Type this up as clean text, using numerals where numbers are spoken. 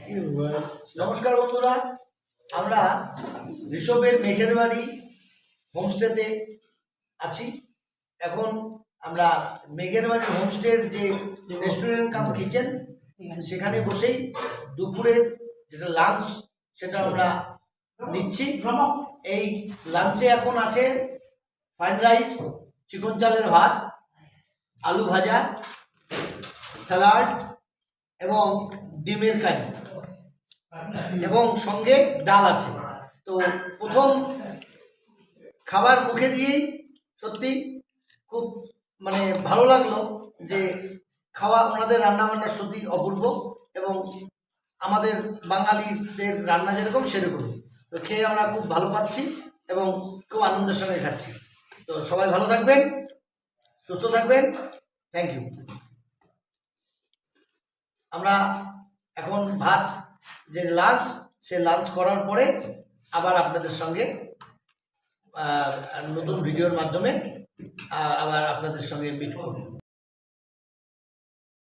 নমস্কার বন্ধুরা, আমরা ঋষভের মেঘের বাড়ি হোমস্টেতে আছি। এখন আমরা মেঘের বাড়ি হোমস্টের যে রেস্টুরেন্ট কাম কিচেন, সেখানে বসেই দুপুরের যেটা লাঞ্চ সেটা আমরা নিচ্ছি। এই লাঞ্চে এখন আছে ফ্রাইড রাইস, চিকন চালের ভাত, আলু ভাজা, স্যালাড এবং ডিমের কারি এবং সঙ্গে ডাল আছে। তো প্রথম খাবার মুখে দিয়েই সত্যি খুব ভালো লাগলো যে খাওয়া ওনাদের রান্নাবান্না সত্যি অপূর্ব এবং আমাদের বাঙালিদের রান্না যেরকম সেরকমই। তো খেয়ে আমরা খুব ভালো পাচ্ছি এবং খুব আনন্দের সঙ্গে খাচ্ছি। তো সবাই ভালো থাকবেন, সুস্থ থাকবেন। Thank you. আমরা এখন ভাত যে লাঞ্চ, সে লাঞ্চ করার পরে আবার আপনাদের সঙ্গে নতুন ভিডিওর মাধ্যমে আবার আপনাদের সঙ্গে মিট করব।